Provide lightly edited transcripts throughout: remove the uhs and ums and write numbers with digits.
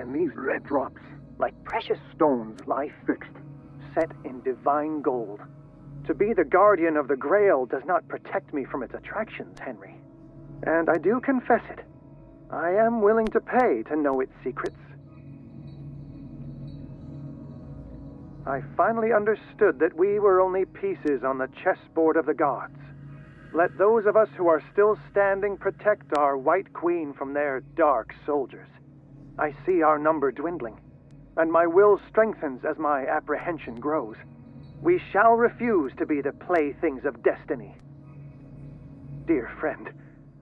and these red drops, like precious stones, lie fixed, set in divine gold. To be the guardian of the Grail does not protect me from its attractions, Henry. And I do confess it. I am willing to pay to know its secrets. I finally understood that we were only pieces on the chessboard of the gods. Let those of us who are still standing protect our White Queen from their dark soldiers. I see our number dwindling, and my will strengthens as my apprehension grows. We shall refuse to be the playthings of destiny. Dear friend,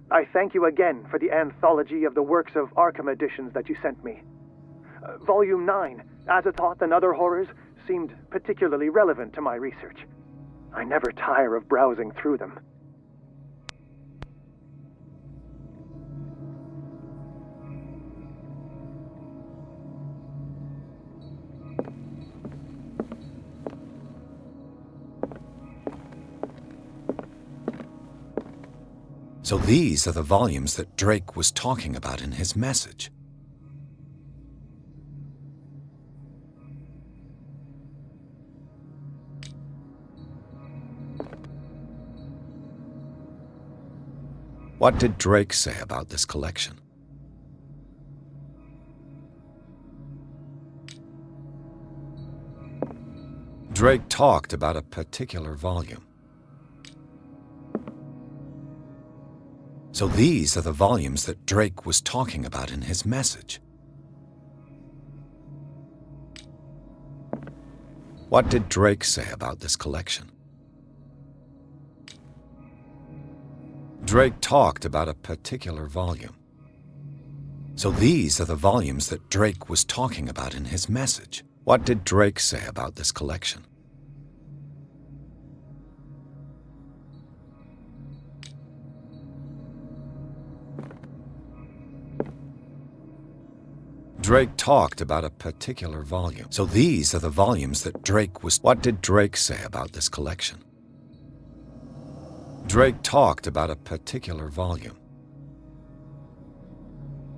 I thank you again for the anthology of the works of Arkham editions that you sent me. Volume 9, Azathoth and Other Horrors, seemed particularly relevant to my research. I never tire of browsing through them. So these are the volumes that Drake was talking about in his message. What did Drake say about this collection? Drake talked about a particular volume. So these are the volumes that Drake was talking about in his message. What did Drake say about this collection? Drake talked about a particular volume. So these are the volumes that Drake was talking about in his message. What did Drake say about this collection? Drake talked about a particular volume. So these are the volumes that Drake was... What did Drake say about this collection? Drake talked about a particular volume.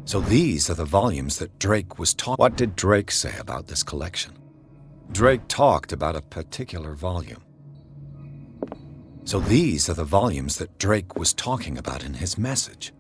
So these are the volumes that Drake was talking... What did Drake say about this collection? Drake talked about a particular volume. So these are the volumes that Drake was talking about in his message.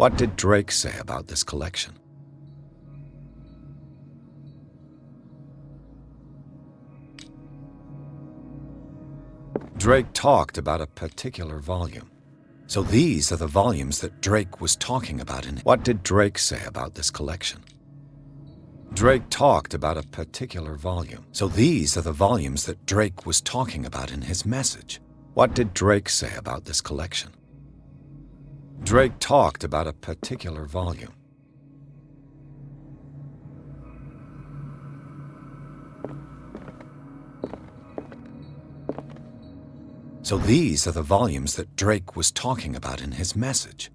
What did Drake say about this collection? Drake talked about a particular volume. So these are the volumes that Drake was talking about in... What did Drake say about this collection? Drake talked about a particular volume. So these are the volumes that Drake was talking about in his message. What did Drake say about this collection? Drake talked about a particular volume. So these are the volumes that Drake was talking about in his message.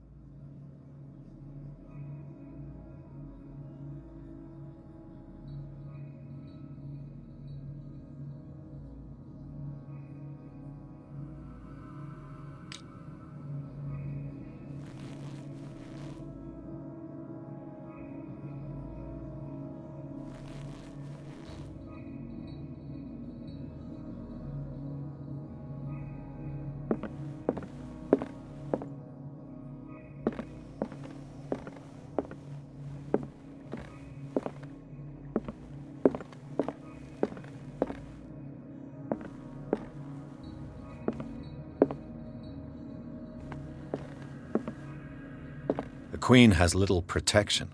Queen has little protection.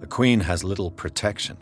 The Queen has little protection.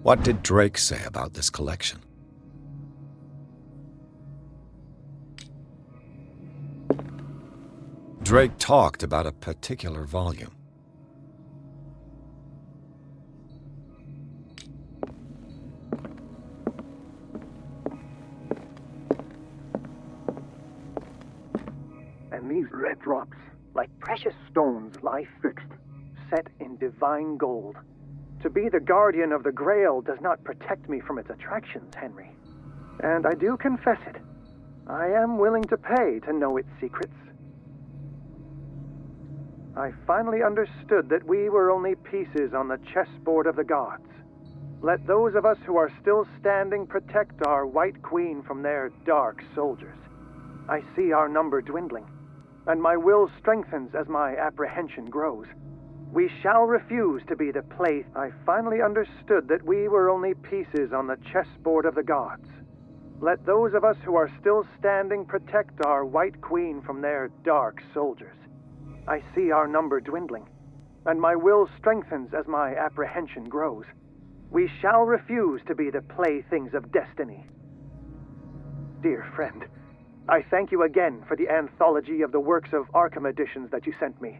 What did Drake say about this collection? Drake talked about a particular volume. And these red drops, like precious stones, lie fixed, set in divine gold. To be the guardian of the Grail does not protect me from its attractions, Henry. And I do confess it. I am willing to pay to know its secrets. I finally understood that we were only pieces on the chessboard of the gods. Let those of us who are still standing protect our White Queen from their dark soldiers. I see our number dwindling, and my will strengthens as my apprehension grows. We shall refuse to be the place. I finally understood that we were only pieces on the chessboard of the gods. Let those of us who are still standing protect our White Queen from their dark soldiers. I see our number dwindling, and my will strengthens as my apprehension grows. We shall refuse to be the playthings of destiny. Dear friend, I thank you again for the anthology of the works of Arkham editions that you sent me.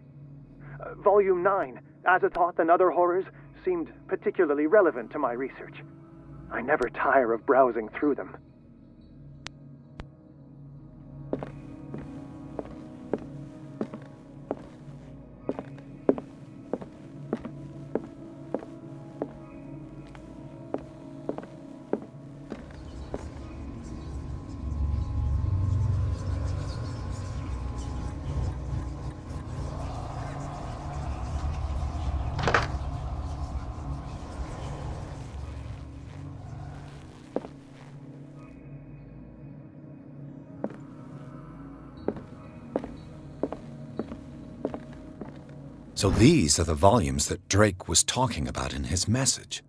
Volume 9, Azathoth and Other Horrors, seemed particularly relevant to my research. I never tire of browsing through them. So these are the volumes that Drake was talking about in his message.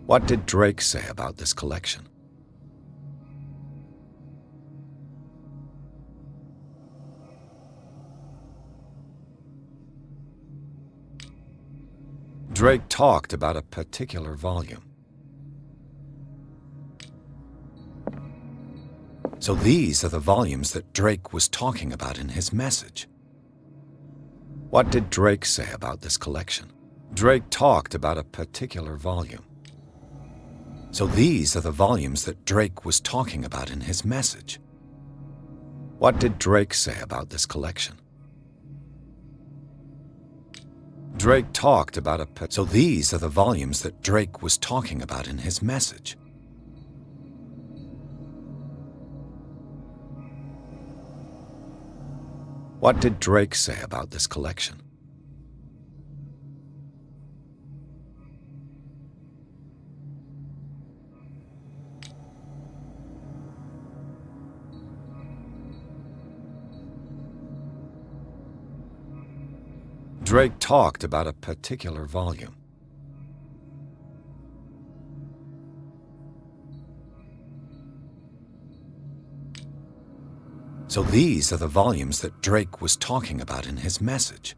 What did Drake say about this collection? Drake talked about a particular volume. So these are the volumes that Drake was talking about in his message. What did Drake say about this collection? Drake talked about a particular volume. So these are the volumes that Drake was talking about in his message. What did Drake say about this collection? Drake talked about so these are the volumes that Drake was talking about in his message. What did Drake say about this collection? Drake talked about a particular volume. So these are the volumes that Drake was talking about in his message.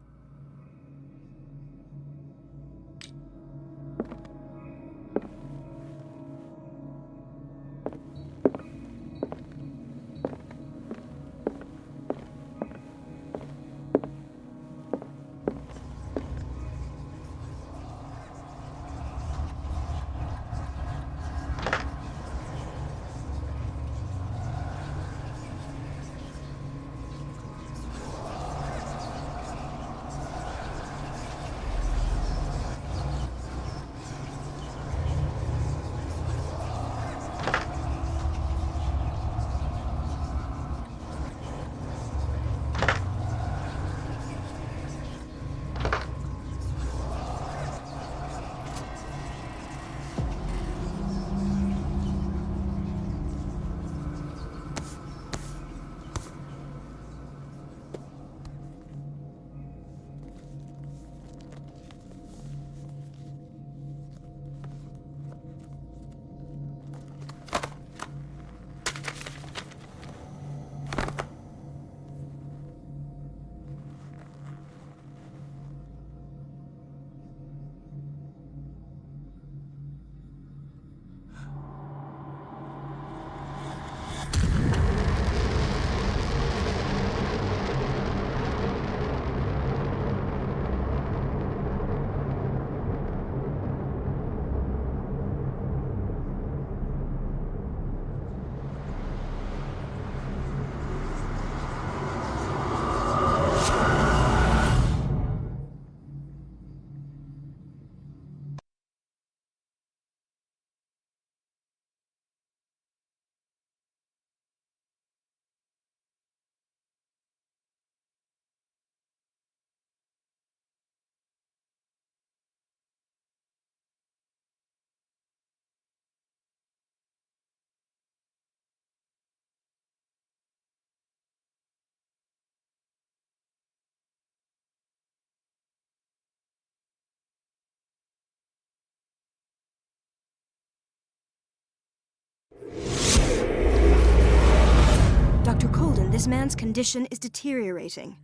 This man's condition is deteriorating.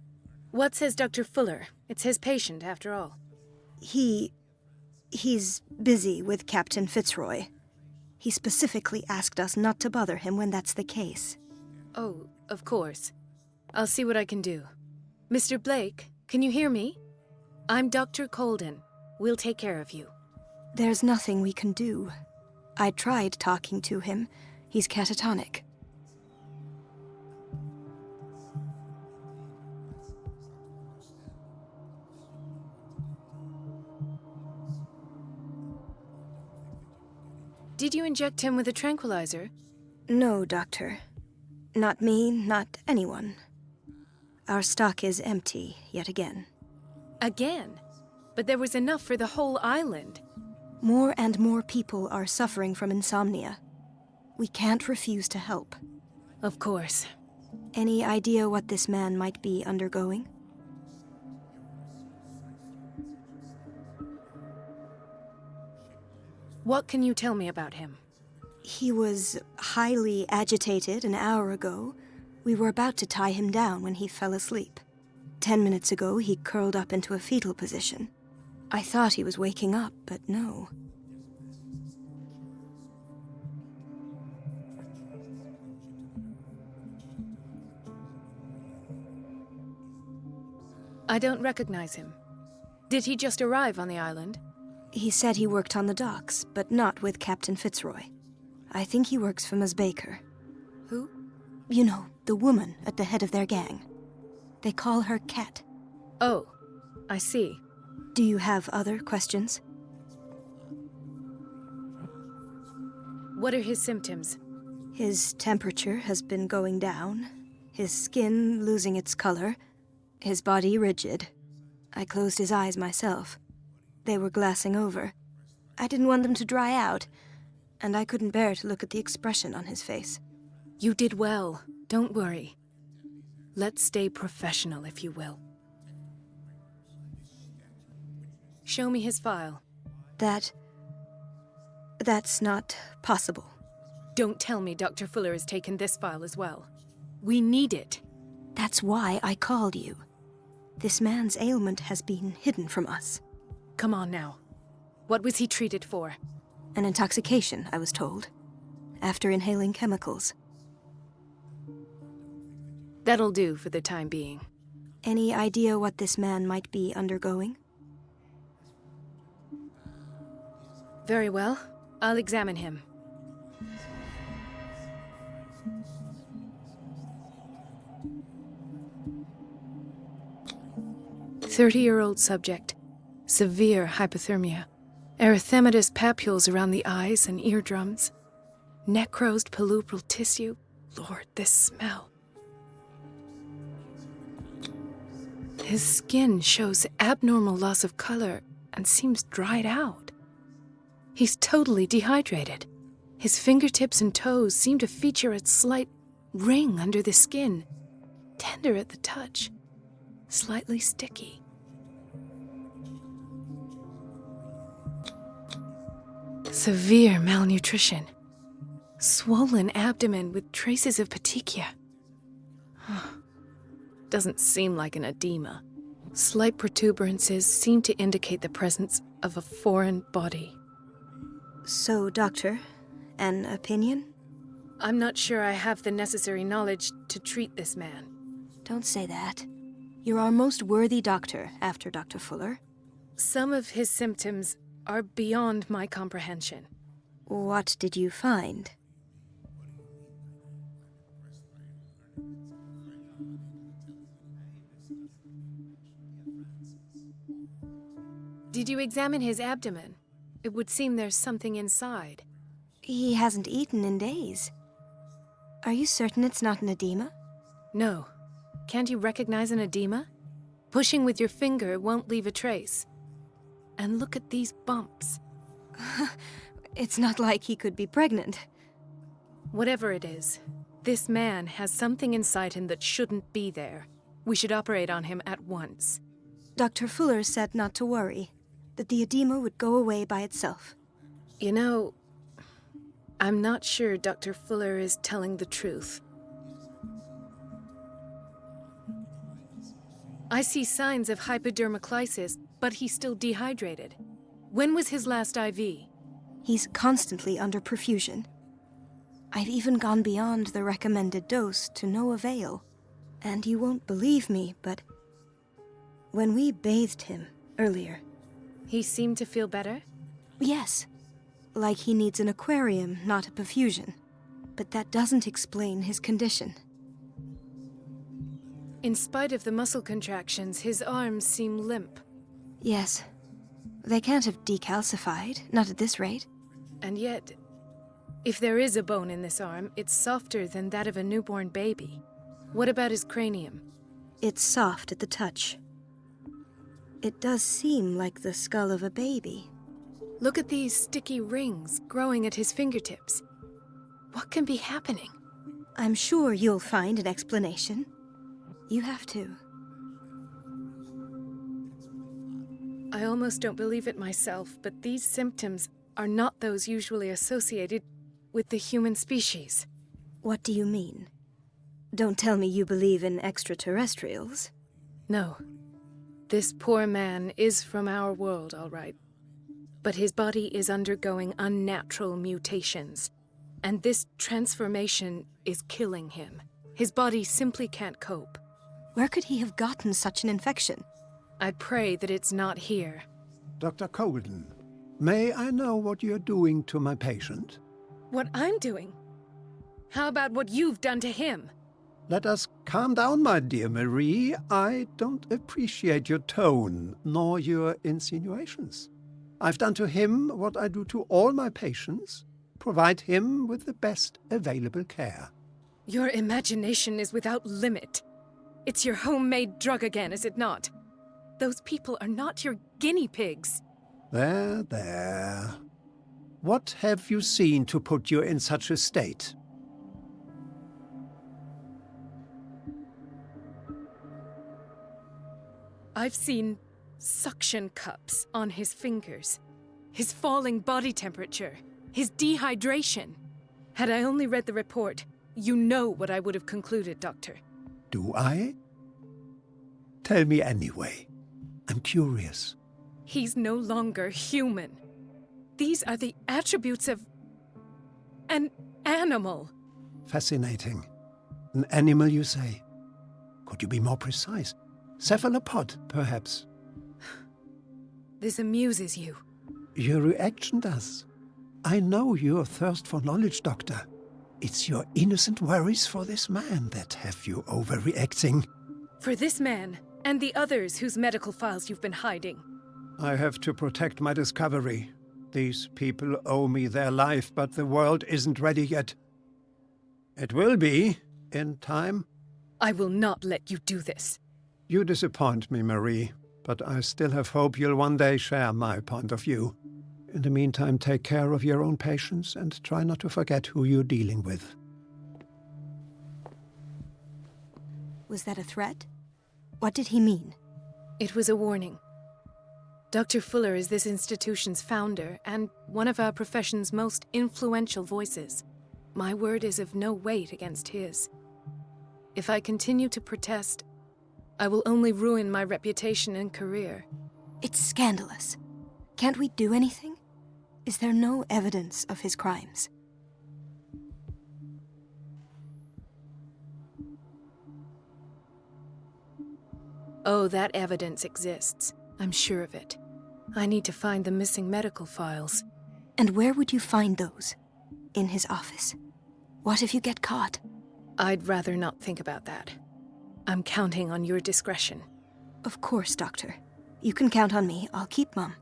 What says Dr. Fuller? It's his patient, after all. He's busy with Captain Fitzroy. He specifically asked us not to bother him when that's the case. Oh, of course. I'll see what I can do. Mr. Blake, can you hear me? I'm Dr. Colden. We'll take care of you. There's nothing we can do. I tried talking to him. He's catatonic. Did you inject him with a tranquilizer? No, Doctor. Not me, not anyone. Our stock is empty, yet again. Again? But there was enough for the whole island. More and more people are suffering from insomnia. We can't refuse to help. Of course. Any idea what this man might be undergoing? What can you tell me about him? He was highly agitated an hour ago. We were about to tie him down when he fell asleep. 10 minutes ago, he curled up into a fetal position. I thought he was waking up, but no. I don't recognize him. Did he just arrive on the island? He said he worked on the docks, but not with Captain Fitzroy. I think he works for Ms. Baker. Who? You know, the woman at the head of their gang. They call her Cat. Oh, I see. Do you have other questions? What are his symptoms? His temperature has been going down, his skin losing its color, his body rigid. I closed his eyes myself. They were glassing over. I didn't want them to dry out, and I couldn't bear to look at the expression on his face. You did well. Don't worry. Let's stay professional, if you will. Show me his file. That's not possible. Don't tell me Dr. Fuller has taken this file as well. We need it. That's why I called you. This man's ailment has been hidden from us. Come on now. What was he treated for? An intoxication, I was told. After inhaling chemicals. That'll do for the time being. Any idea what this man might be undergoing? Very well. I'll examine him. "30-year-old subject. Severe hypothermia. Erythematous papules around the eyes and eardrums. Necrosed palpebral tissue. Lord, this smell. His skin shows abnormal loss of color and seems dried out. He's totally dehydrated. His fingertips and toes seem to feature a slight ring under the skin, tender at the touch, slightly sticky. Severe malnutrition. Swollen abdomen with traces of petechia. Doesn't seem like an edema. Slight protuberances seem to indicate the presence of a foreign body. So, Doctor, an opinion? I'm not sure I have the necessary knowledge to treat this man. Don't say that. You're our most worthy doctor after Dr. Fuller. Some of his symptoms are beyond my comprehension. What did you find? Did you examine his abdomen? It would seem there's something inside. He hasn't eaten in days. Are you certain it's not an edema? No. Can't you recognize an edema? Pushing with your finger won't leave a trace. And look at these bumps. It's not like he could be pregnant. Whatever it is, this man has something inside him that shouldn't be there. We should operate on him at once. Dr. Fuller said not to worry, that the edema would go away by itself. You know, I'm not sure Dr. Fuller is telling the truth. I see signs of hypodermoclysis, but he's still dehydrated. When was his last IV? He's constantly under perfusion. I've even gone beyond the recommended dose to no avail. And you won't believe me, but when we bathed him earlier... He seemed to feel better? Yes. Like he needs an aquarium, not a perfusion. But that doesn't explain his condition. In spite of the muscle contractions, his arms seem limp. Yes. They can't have decalcified, not at this rate. And yet, if there is a bone in this arm, it's softer than that of a newborn baby. What about his cranium? It's soft at the touch. It does seem like the skull of a baby. Look at these sticky rings growing at his fingertips. What can be happening? I'm sure you'll find an explanation. You have to. I almost don't believe it myself, but these symptoms are not those usually associated with the human species. What do you mean? Don't tell me you believe in extraterrestrials. No. This poor man is from our world, all right. But his body is undergoing unnatural mutations. And this transformation is killing him. His body simply can't cope. Where could he have gotten such an infection? I pray that it's not here. Dr. Colden, may I know what you're doing to my patient? What I'm doing? How about what you've done to him? Let us calm down, my dear Marie. I don't appreciate your tone, nor your insinuations. I've done to him what I do to all my patients. Provide him with the best available care. Your imagination is without limit. It's your homemade drug again, is it not? Those people are not your guinea pigs. There, there. What have you seen to put you in such a state? I've seen suction cups on his fingers, his falling body temperature, his dehydration. Had I only read the report, you know what I would have concluded, Doctor. Do I? Tell me anyway. I'm curious. He's no longer human. These are the attributes of an animal. Fascinating. An animal, you say? Could you be more precise? Cephalopod, perhaps? This amuses you. Your reaction does. I know your thirst for knowledge, Doctor. It's your innocent worries for this man that have you overreacting. For this man, and the others whose medical files you've been hiding. I have to protect my discovery. These people owe me their life, but the world isn't ready yet. It will be, in time. I will not let you do this. You disappoint me, Marie, but I still have hope you'll one day share my point of view. In the meantime, take care of your own patients and try not to forget who you're dealing with. Was that a threat? What did he mean? It was a warning. Dr. Fuller is this institution's founder and one of our profession's most influential voices. My word is of no weight against his. If I continue to protest, I will only ruin my reputation and career. It's scandalous. Can't we do anything? Is there no evidence of his crimes? Oh, that evidence exists. I'm sure of it. I need to find the missing medical files. And where would you find those? In his office? What if you get caught? I'd rather not think about that. I'm counting on your discretion. Of course, Doctor. You can count on me. I'll keep mum.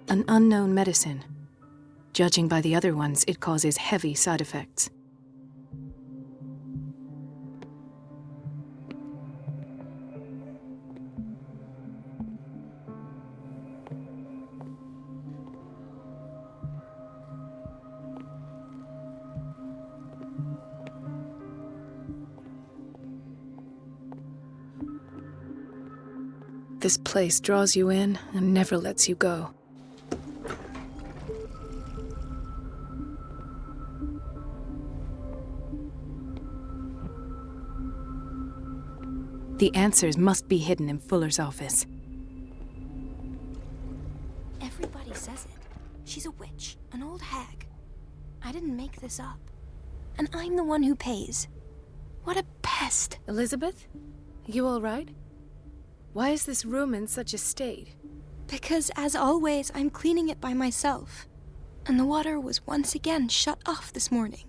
An unknown medicine. Judging by the other ones, it causes heavy side effects. This place draws you in and never lets you go. The answers must be hidden in Fuller's office. Everybody says it. She's a witch, an old hag. I didn't make this up. And I'm the one who pays. What a pest. Elizabeth? You all right? Why is this room in such a state? Because, as always, I'm cleaning it by myself. And the water was once again shut off this morning.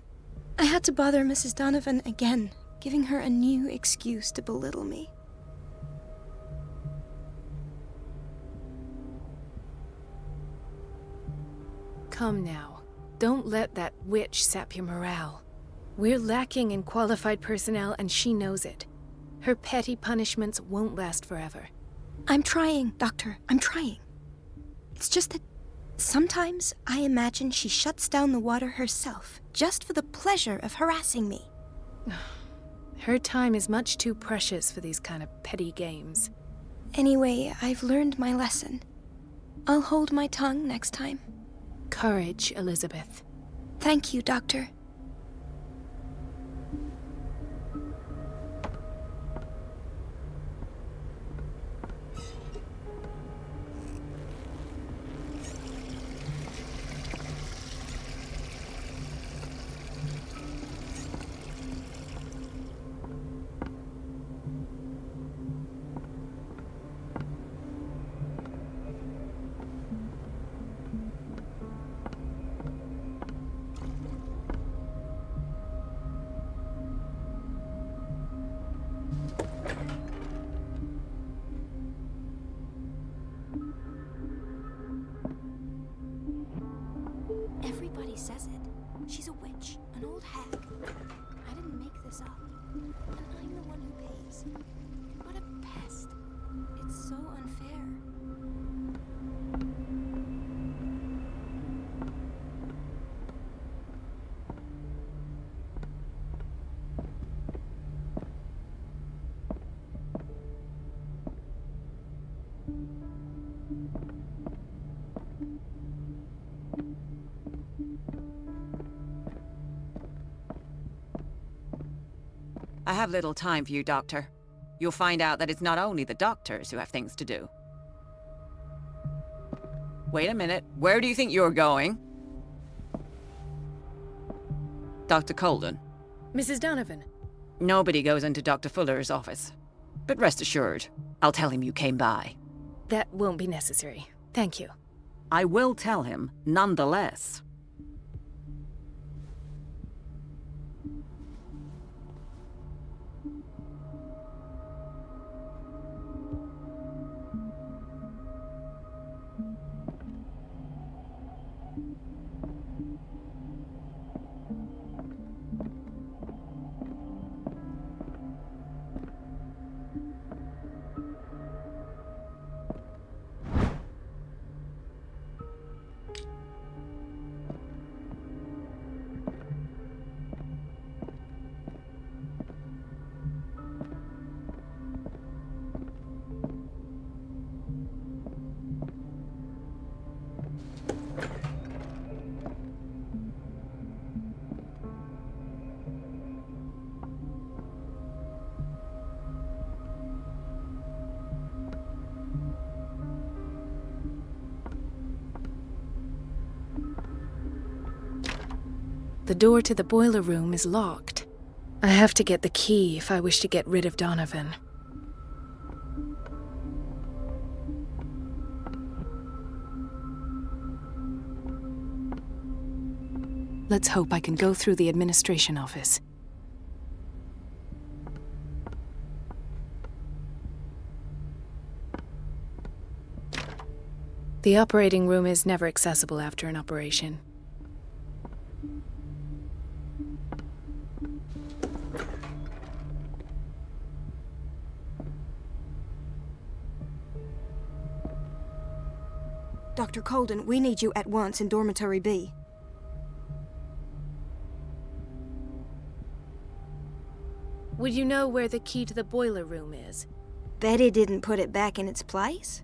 I had to bother Mrs. Donovan again, giving her a new excuse to belittle me. Come now. Don't let that witch sap your morale. We're lacking in qualified personnel, and she knows it. Her petty punishments won't last forever. I'm trying, Doctor. I'm trying. It's just that sometimes I imagine she shuts down the water herself, just for the pleasure of harassing me. Her time is much too precious for these kind of petty games. Anyway, I've learned my lesson. I'll hold my tongue next time. Courage, Elizabeth. Thank you, Doctor. Everybody says it. She's a witch, an old hag. I didn't make this up. And I'm the one who pays. What a pest. It's so unfair. I have little time for you, Doctor. You'll find out that it's not only the doctors who have things to do. Wait a minute. Where do you think you're going? Dr. Colden. Mrs. Donovan. Nobody goes into Dr. Fuller's office. But rest assured, I'll tell him you came by. That won't be necessary. Thank you. I will tell him, nonetheless. The door to the boiler room is locked. I have to get the key if I wish to get rid of Donovan. Let's hope I can go through the administration office. The operating room is never accessible after an operation. Dr. Colden, we need you at once in Dormitory B. Would you know where the key to the boiler room is? Betty didn't put it back in its place.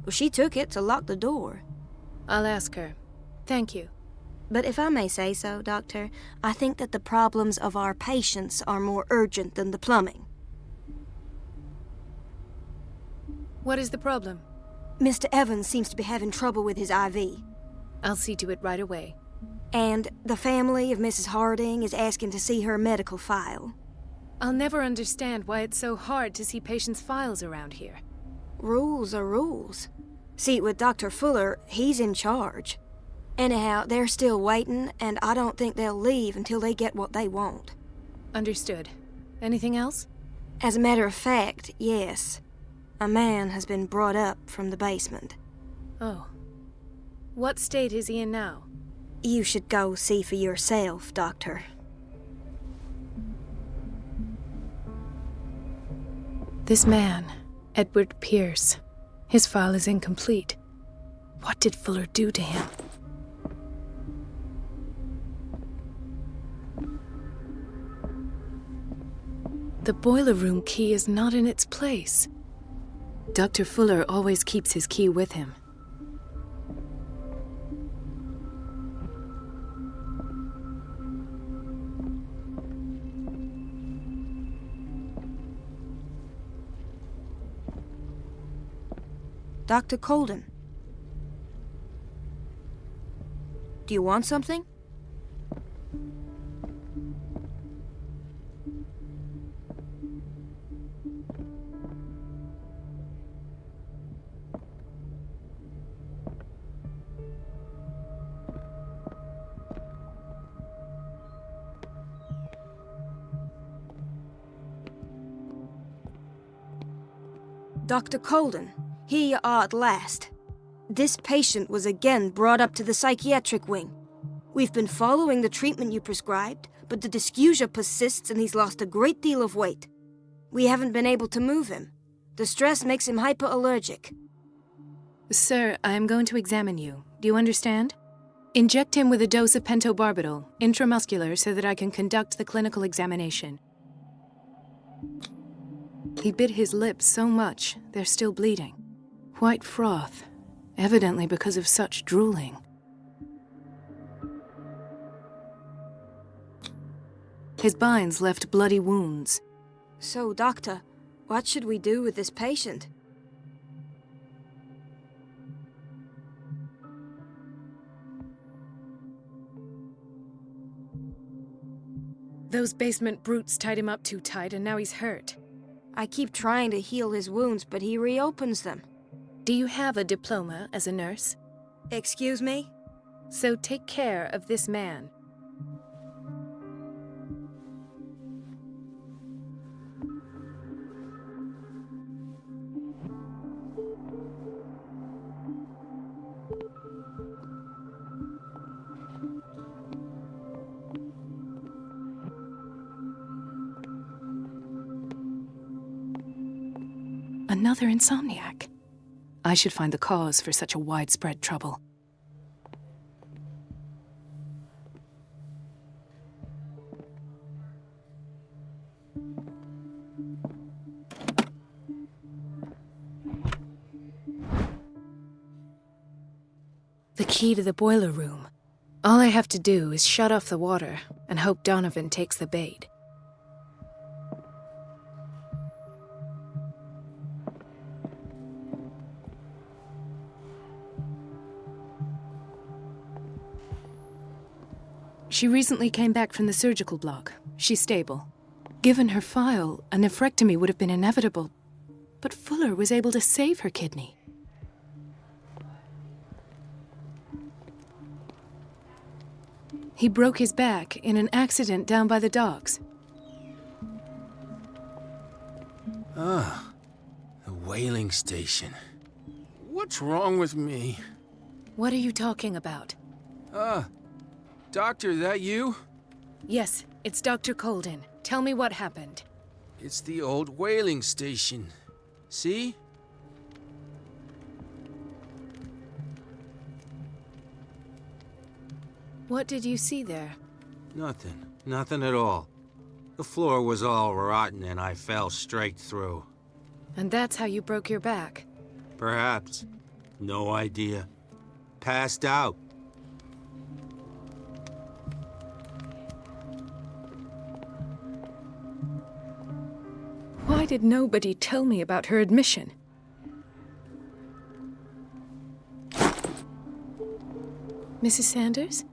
Well, she took it to lock the door. I'll ask her. Thank you. But if I may say so, Doctor, I think that the problems of our patients are more urgent than the plumbing. What is the problem? Mr. Evans seems to be having trouble with his IV. I'll see to it right away. And the family of Mrs. Harding is asking to see her medical file. I'll never understand why it's so hard to see patients' files around here. Rules are rules. See, with Dr. Fuller, he's in charge. Anyhow, they're still waiting, and I don't think they'll leave until they get what they want. Understood. Anything else? As a matter of fact, yes. A man has been brought up from the basement. Oh. What state is he in now? You should go see for yourself, Doctor. This man, Edward Pierce. His file is incomplete. What did Fuller do to him? The boiler room key is not in its place. Dr. Fuller always keeps his key with him. Dr. Colden. Do you want something? Dr. Colden, here you are at last. This patient was again brought up to the psychiatric wing. We've been following the treatment you prescribed, but the dysgeusia persists and he's lost a great deal of weight. We haven't been able to move him. The stress makes him hyperallergic. Sir, I am going to examine you. Do you understand? Inject him with a dose of pentobarbital, intramuscular, so that I can conduct the clinical examination. He bit his lips so much, they're still bleeding. White froth, evidently because of such drooling. His binds left bloody wounds. So, Doctor, what should we do with this patient? Those basement brutes tied him up too tight, and now he's hurt. I keep trying to heal his wounds, but he reopens them. Do you have a diploma as a nurse? Excuse me? So take care of this man. Another insomniac. I should find the cause for such a widespread trouble. The key to the boiler room. All I have to do is shut off the water and hope Donovan takes the bait. She recently came back from the surgical block. She's stable. Given her file, a nephrectomy would have been inevitable, but Fuller was able to save her kidney. He broke his back in an accident down by the docks. Ah, the whaling station. What's wrong with me? What are you talking about? Doctor, that you? Yes, it's Dr. Colden. Tell me what happened. It's the old whaling station. See? What did you see there? Nothing. Nothing at all. The floor was all rotten and I fell straight through. And that's how you broke your back? Perhaps. No idea. Passed out. Why did nobody tell me about her admission? Mrs. Sanders?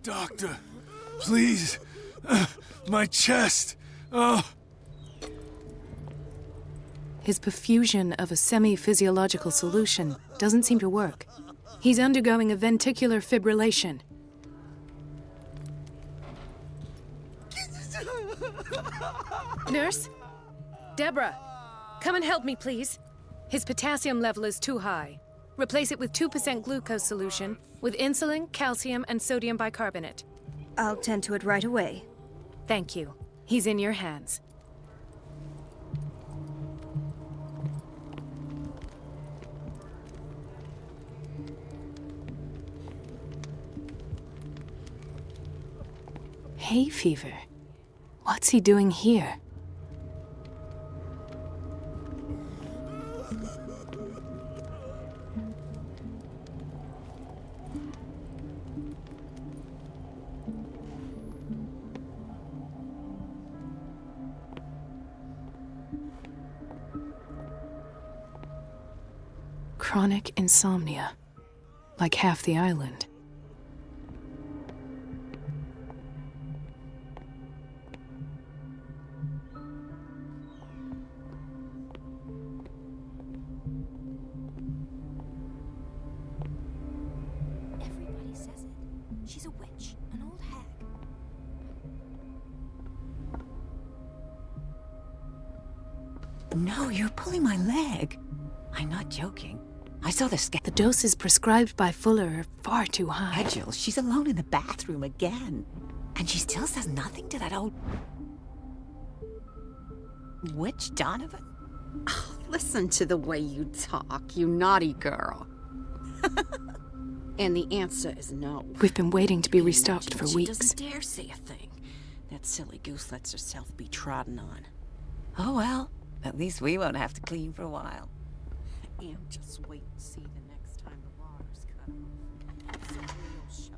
Doctor, please. My chest. Oh. His perfusion of a semi-physiological solution doesn't seem to work. He's undergoing a ventricular fibrillation. Nurse? Deborah, come and help me, please. His potassium level is too high. Replace it with 2% glucose solution with insulin, calcium, and sodium bicarbonate. I'll tend to it right away. Thank you. He's in your hands. Hay fever. What's he doing here? Chronic insomnia, like half the island. Everybody says it. She's a witch, an old hag. No, you're pulling my leg. I'm not joking. I saw the The doses prescribed by Fuller are far too high. schedule. She's alone in the bathroom again. And she still says nothing to that old... witch Donovan? Listen to the way you talk, you naughty girl. And the answer is no. We've been waiting to be restocked for She weeks. doesn't dare say a thing. That silly goose lets herself be trodden on. Oh well, at least we won't have to clean for a while. And just wait and see the next time the water's cut off. It's a real show.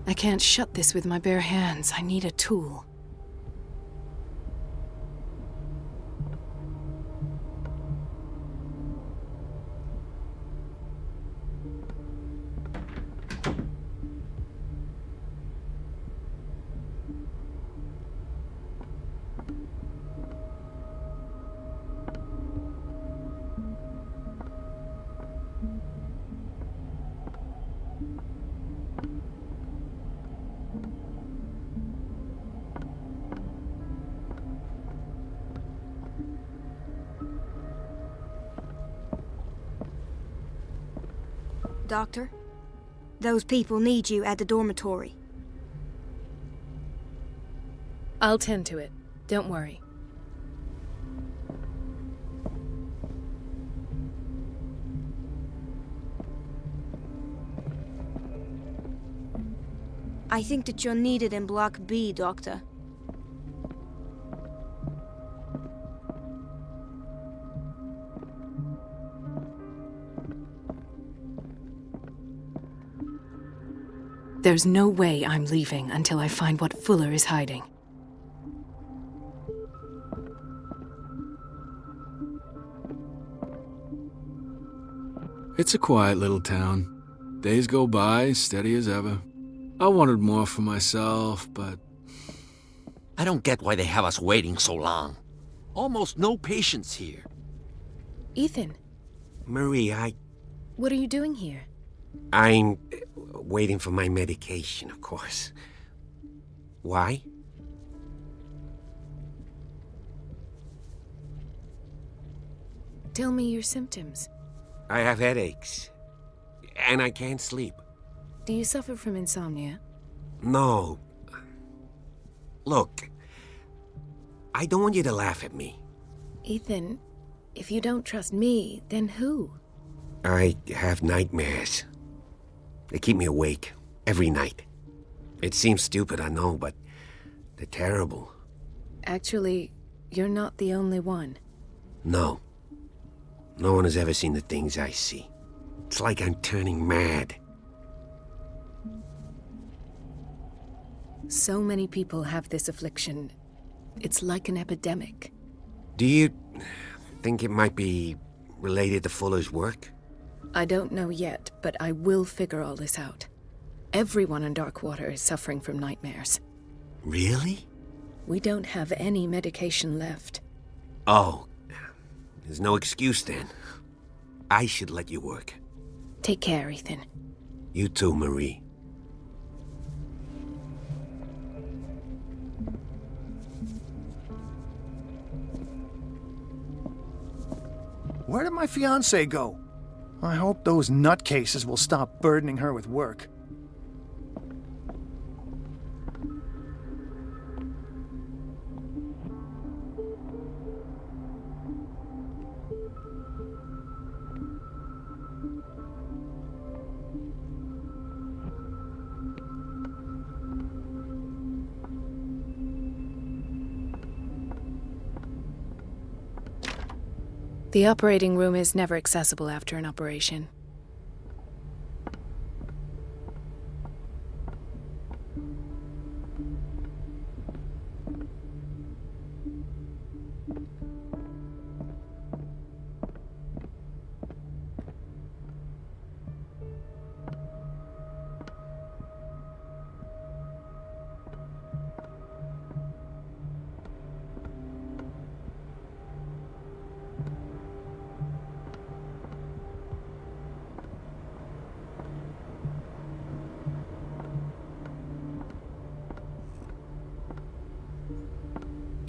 I can't shut this with my bare hands. I need a tool. Doctor, those people need you at the dormitory. I'll tend to it. Don't worry. I think that you're needed in Block B, Doctor. There's no way I'm leaving until I find what Fuller is hiding. It's a quiet little town. Days go by, steady as ever. I wanted more for myself, but... I don't get why they have us waiting so long. Almost no patients here. Ethan, Marie, what are you doing here? I'm waiting for my medication, of course. Why? Tell me your symptoms. I have headaches. And I can't sleep. Do you suffer from insomnia? No. Look, I don't want you to laugh at me. Ethan, if you don't trust me, then who? I have nightmares. They keep me awake every night. It seems stupid, I know, but they're terrible. Actually, you're not the only one. No. No one has ever seen the things I see. It's like I'm turning mad. So many people have this affliction. It's like an epidemic. Do you think it might be related to Fuller's work? I don't know yet, but I will figure all this out. Everyone in Darkwater is suffering from nightmares. Really? We don't have any medication left. Oh, there's no excuse then. I should let you work. Take care, Ethan. You too, Marie. Where did my fiancée go? I hope those nutcases will stop burdening her with work. The operating room is never accessible after an operation.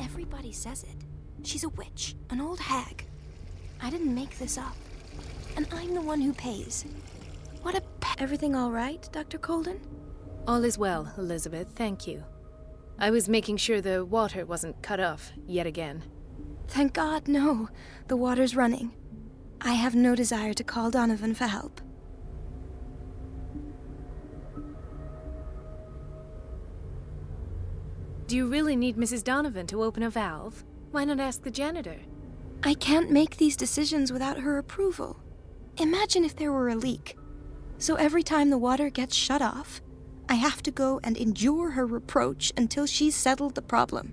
Everybody says it. She's a witch, an old hag. I didn't make this up. And I'm the one who pays. What a Everything all right, Dr. Colden? All is well, Elizabeth, thank you. I was making sure the water wasn't cut off yet again. Thank God, no. The water's running. I have no desire to call Donovan for help. Do you really need Mrs. Donovan to open a valve? Why not ask the janitor? I can't make these decisions without her approval. Imagine if there were a leak. So every time the water gets shut off, I have to go and endure her reproach until she's settled the problem.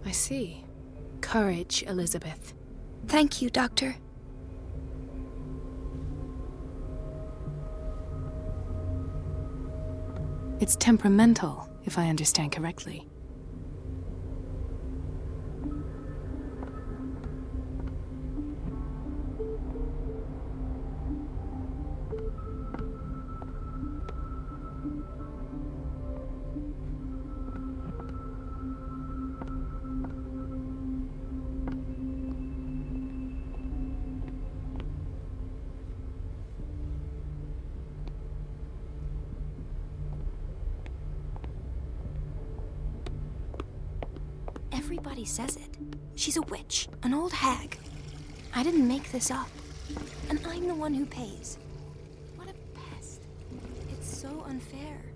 I see. Courage, Elizabeth. Thank you, Doctor. It's temperamental, if I understand correctly. Everybody says it. She's a witch, an old hag. I didn't make this up. And I'm the one who pays. What a pest. It's so unfair.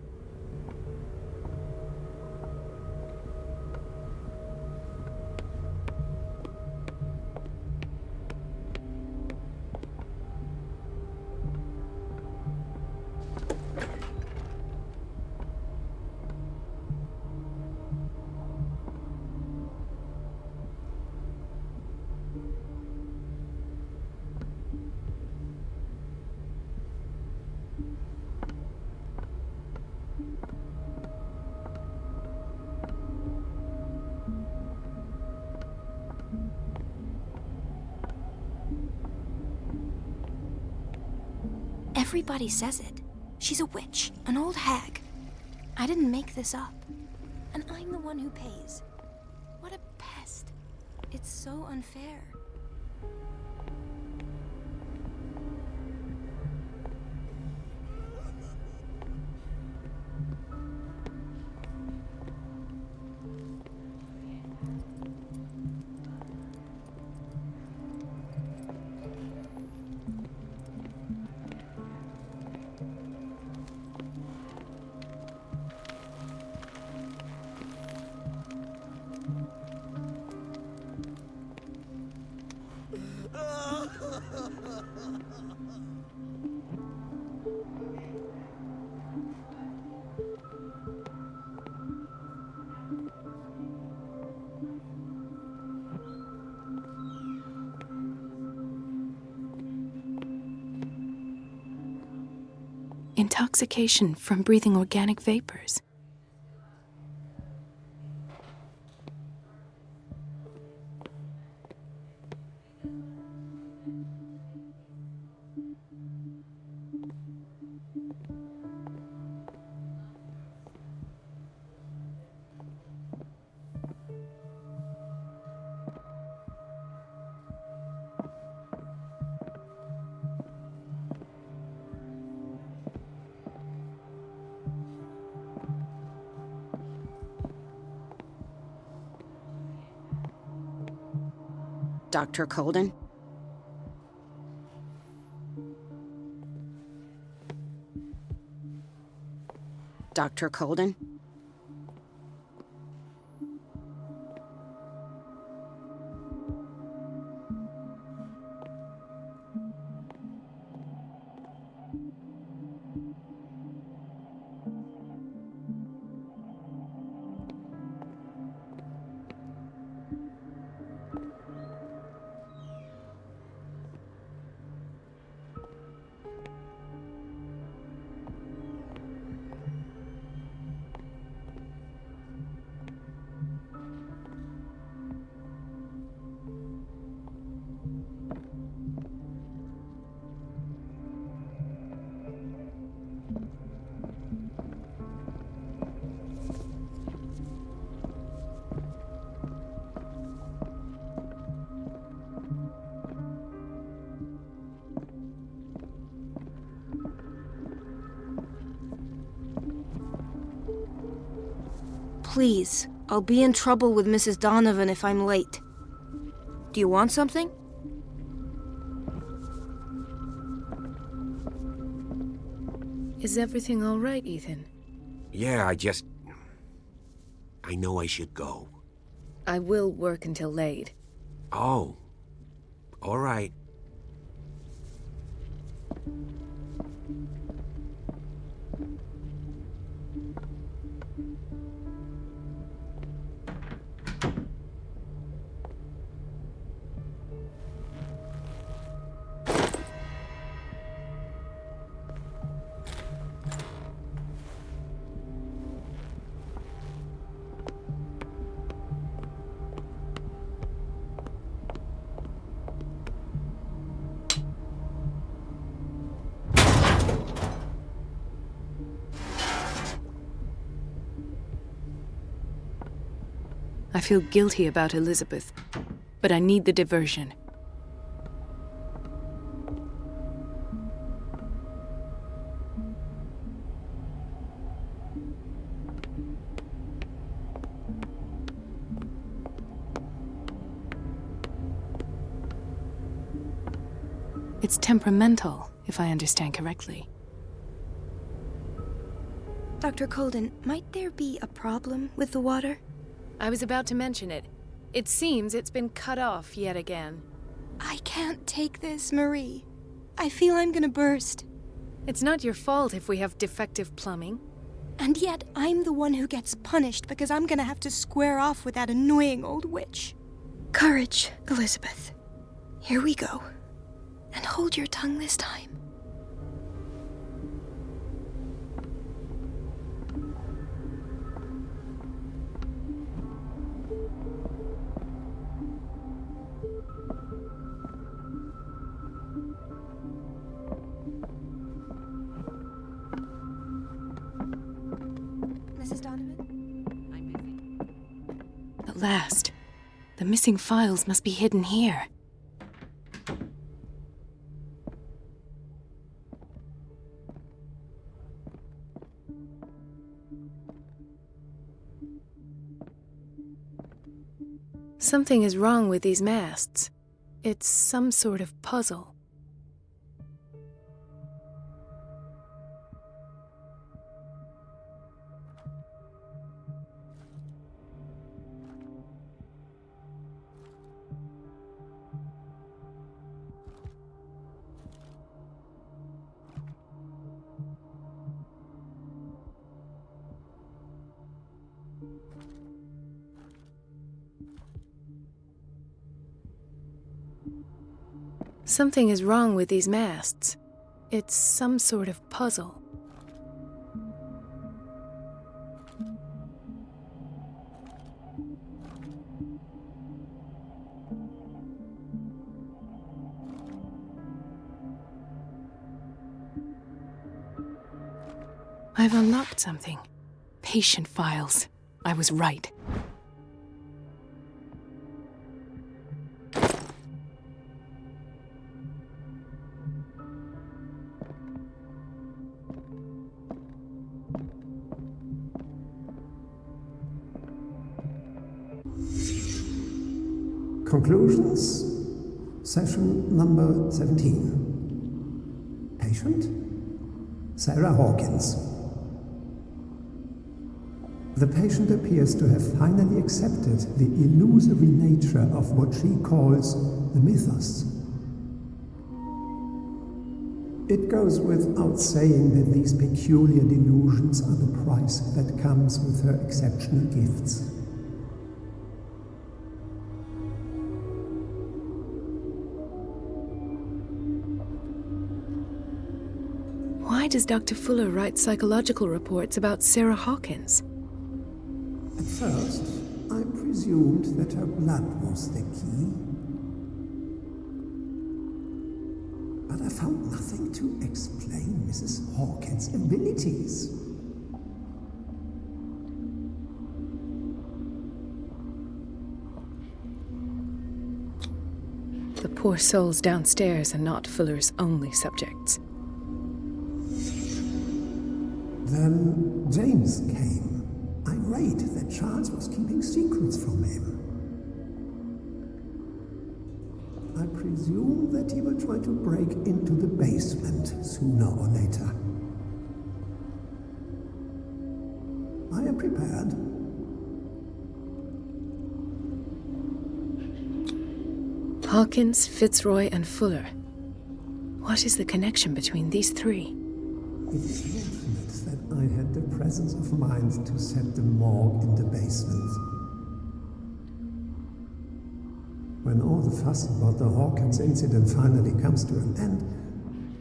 Everybody says it. She's a witch, an old hag. I didn't make this up. And I'm the one who pays. What a pest. It's so unfair. Intoxication from breathing organic vapors. Dr. Colden? Dr. Colden? Please, I'll be in trouble with Mrs. Donovan if I'm late. Do you want something? Is everything all right, Ethan? Yeah, I know I should go. I will work until late. Oh. All right. I feel guilty about Elizabeth, but I need the diversion. It's temperamental, if I understand correctly. Dr. Colden, might there be a problem with the water? I was about to mention it. It seems it's been cut off yet again. I can't take this, Marie. I feel I'm gonna burst. It's not your fault if we have defective plumbing. And yet, I'm the one who gets punished because I'm gonna have to square off with that annoying old witch. Courage, Elizabeth. Here we go. And hold your tongue this time. Mrs. Donovan? I'm busy. At last. The missing files must be hidden here. Something is wrong with these masts. It's some sort of puzzle. Something is wrong with these masts. It's some sort of puzzle. I've unlocked something. Patient files. I was right. Conclusions. Session number 17. Patient? Sarah Hawkins. The patient appears to have finally accepted the illusory nature of what she calls the mythos. It goes without saying that these peculiar delusions are the price that comes with her exceptional gifts. Why does Dr. Fuller write psychological reports about Sarah Hawkins? At first, I presumed that her blood was the key. But I found nothing to explain Mrs. Hawkins' abilities. The poor souls downstairs are not Fuller's only subjects. Then James came, irate that Charles was keeping secrets from him. I presume that he will try to break into the basement sooner or later. I am prepared. Hawkins, Fitzroy, and Fuller. What is the connection between these three? It is fortunate that I had the presence of mind to set the morgue in the basement. When all the fuss about the Hawkins incident finally comes to an end,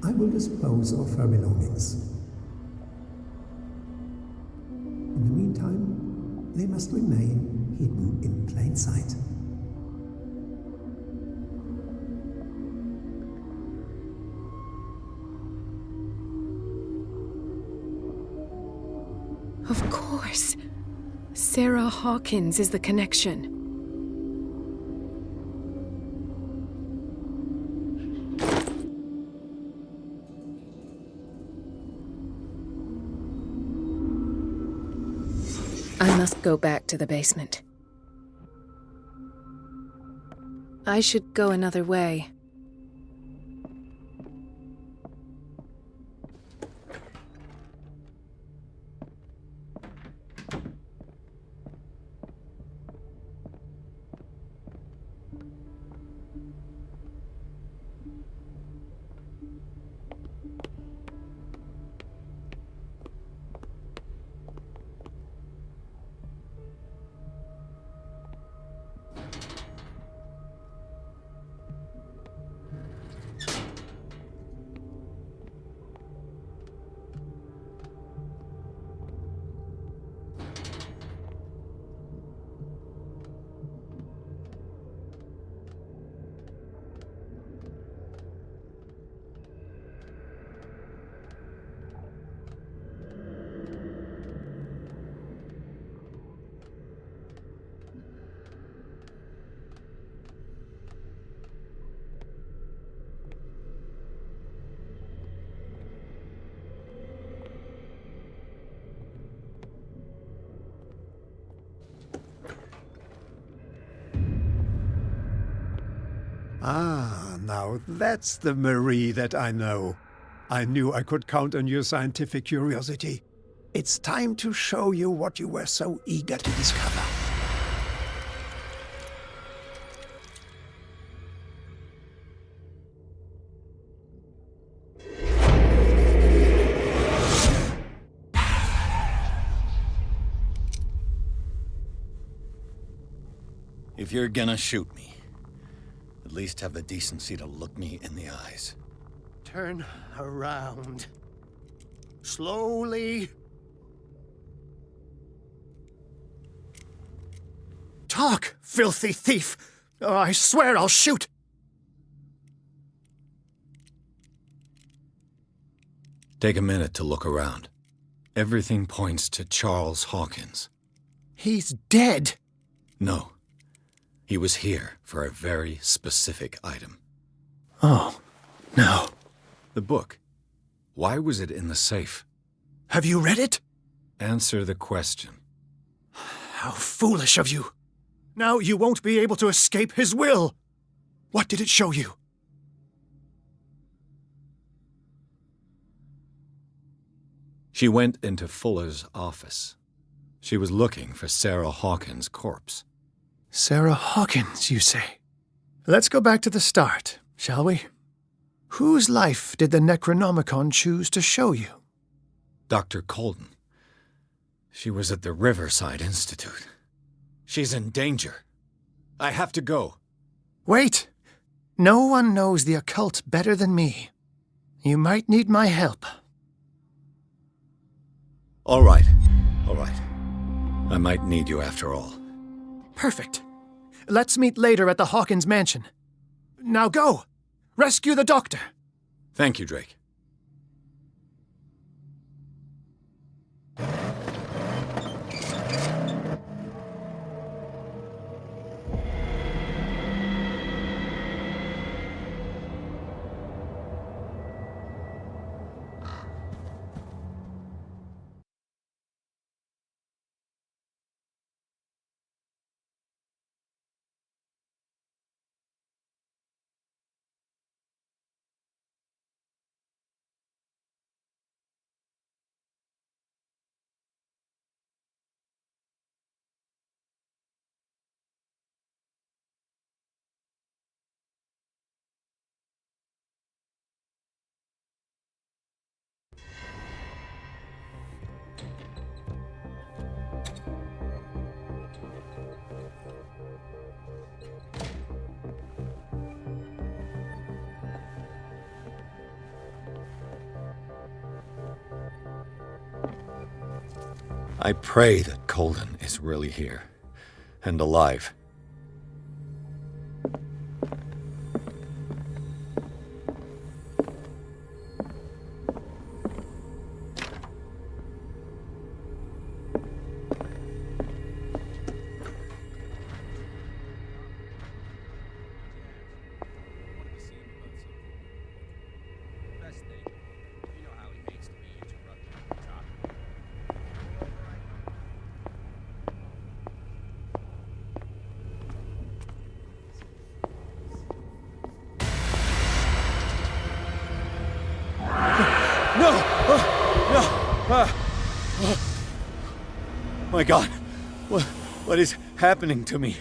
I will dispose of her belongings. In the meantime, they must remain hidden in plain sight. Of course. Sarah Hawkins is the connection. I must go back to the basement. I should go another way. Ah, now that's the Marie that I know. I knew I could count on your scientific curiosity. It's time to show you what you were so eager to discover. If you're gonna shoot me, at least have the decency to look me in the eyes. Turn around. Slowly. Talk, filthy thief! Oh, I swear I'll shoot! Take a minute to look around. Everything points to Charles Hawkins. He's dead. No. He was here for a very specific item. Oh, no. The book. Why was it in the safe? Have you read it? Answer the question. How foolish of you. Now you won't be able to escape his will. What did it show you? She went into Fuller's office. She was looking for Sarah Hawkins' corpse. Sarah Hawkins, you say? Let's go back to the start, shall we? Whose life did the Necronomicon choose to show you? Dr. Colden. She was at the Riverside Institute. She's in danger. I have to go. Wait. No one knows the occult better than me. You might need my help. All right. All right. I might need you after all. Perfect. Let's meet later at the Hawkins mansion. Now go! Rescue the doctor! Thank you, Drake. I pray that Colden is really here, and alive. My God, what is happening to me?